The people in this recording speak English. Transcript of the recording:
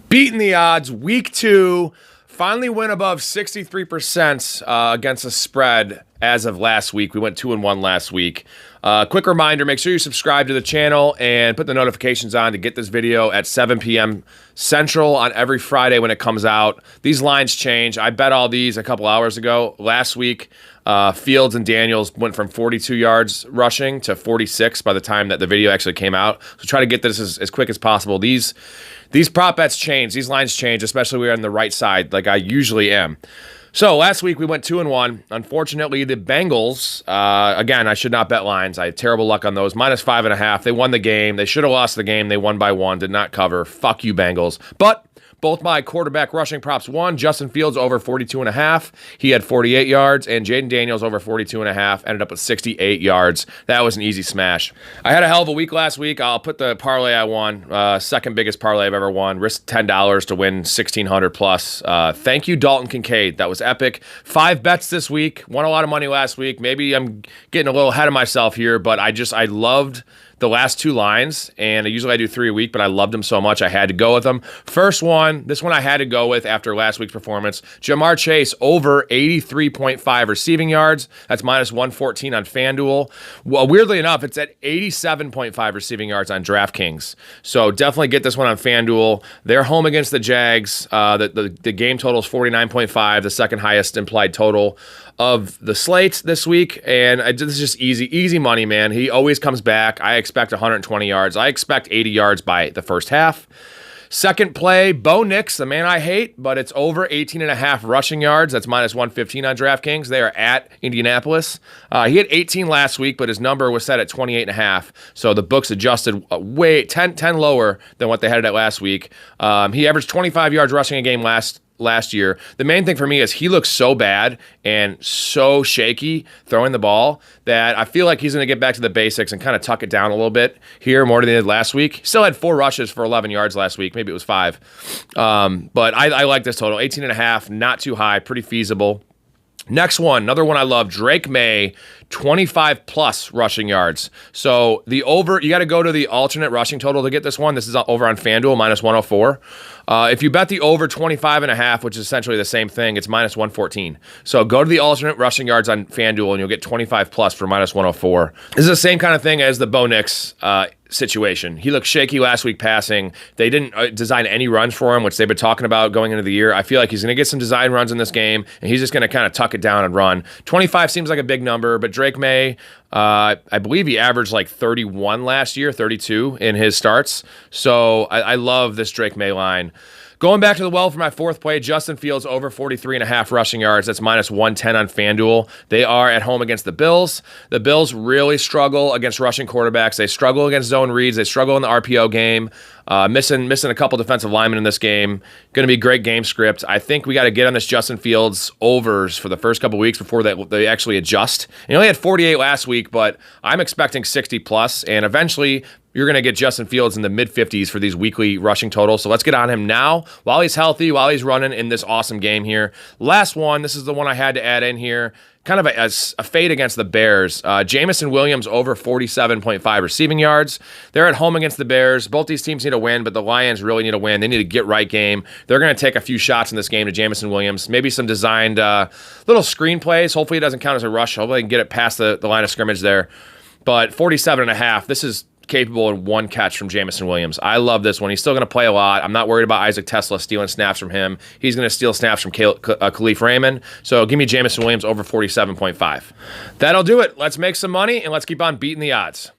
Beating the odds, week 2, finally went above 63% against the spread as of last week. We went 2-1 last week. Quick reminder, make sure you subscribe to the channel and put the notifications on to get this video at 7 p.m. Central on every Friday when it comes out. These lines change. I bet all these a couple hours ago. Last week, Fields and Daniels went from 42 yards rushing to 46 by the time that the video actually came out. So try to get this as quick as possible. These prop bets change. These lines change, especially when we're on the right side like I usually am. So last week we went 2-1. Unfortunately, the Bengals, again, I should not bet lines. I had terrible luck on those. -5.5. They won the game. They should have lost the game. They won by 1. Did not cover. Fuck you, Bengals. But both my quarterback rushing props won. Justin Fields over 42.5. He had 48 yards, and Jaden Daniels over 42.5. Ended up with 68 yards. That was an easy smash. I had a hell of a week last week. I'll put the parlay I won. Second biggest parlay I've ever won. Risked $10 to win $1,600 plus. Thank you, Dalton Kincaid. That was epic. 5 bets this week. Won a lot of money last week. Maybe I'm getting a little ahead of myself here, but I loved the last 2 lines, and usually I do 3 a week, but I loved them so much I had to go with them. First one, this one I had to go with after last week's performance. Jamar Chase over 83.5 receiving yards. That's -114 on Fandual. Well, weirdly enough, it's at 87.5 receiving yards on Draftkings. So definitely get this one on Fandual. They're home against the Jags. The game total is 49.5, the second highest implied total of the slate this week, and this is just easy money, man. He always comes back. I expect 120 yards. I expect 80 yards by the first half. Second play, Bo Nix, the man I hate, but it's over 18.5 rushing yards. That's -115 on DraftKings. They are at Indianapolis. He had 18 last week, but his number was set at 28.5. So the books adjusted way 10 lower than what they had it at last week. He averaged 25 yards rushing a game last year. The main thing for me is he looks so bad and so shaky throwing the ball that I feel like he's going to get back to the basics and kind of tuck it down a little bit here more than he did last week. Still had 4 rushes for 11 yards last week. Maybe it was 5. But I like this total. 18.5, not too high, pretty feasible. Next one, another one I love, Drake May, 25 plus rushing yards. So the over, you got to go to the alternate rushing total to get this one. This is over on FanDuel, -104. If you bet the over 25.5, which is essentially the same thing, it's -114. So go to the alternate rushing yards on FanDuel and you'll get 25 plus for -104. This is the same kind of thing as the Bo Nix situation. He looked shaky last week passing. They didn't design any runs for him, which they've been talking about going into the year. I feel like he's going to get some design runs in this game, and he's just going to kind of tuck it down and run. 25 seems like a big number, but Drake May, I believe he averaged like 31 last year, 32 in his starts. So I love this Drake May line. Going back to the well for my fourth play, Justin Fields over 43.5 rushing yards. That's -110 on FanDuel. They are at home against the Bills. The Bills really struggle against rushing quarterbacks. They struggle against zone reads. They struggle in the RPO game. Missing a couple defensive linemen in this game. Going to be great game script. I think we got to get on this Justin Fields overs for the first couple weeks before they actually adjust. He only had 48 last week, but I'm expecting 60 plus, and eventually you're going to get Justin Fields in the mid-50s for these weekly rushing totals. So let's get on him now while he's healthy, while he's running in this awesome game here. Last one, this is the one I had to add in here. Kind of a fade against the Bears. Jamison Williams over 47.5 receiving yards. They're at home against the Bears. Both these teams need to win, but the Lions really need to win. They need a get-right game. They're going to take a few shots in this game to Jamison Williams. Maybe some designed little screen plays. Hopefully it doesn't count as a rush. Hopefully they can get it past the line of scrimmage there. But 47.5, this is capable in one catch from Jamison Williams. I love this one. He's still going to play a lot. I'm not worried about Isaac Tesla stealing snaps from him. He's going to steal snaps from Khalif Raymond. So give me Jamison Williams over 47.5. That'll do it. Let's make some money, and let's keep on beating the odds.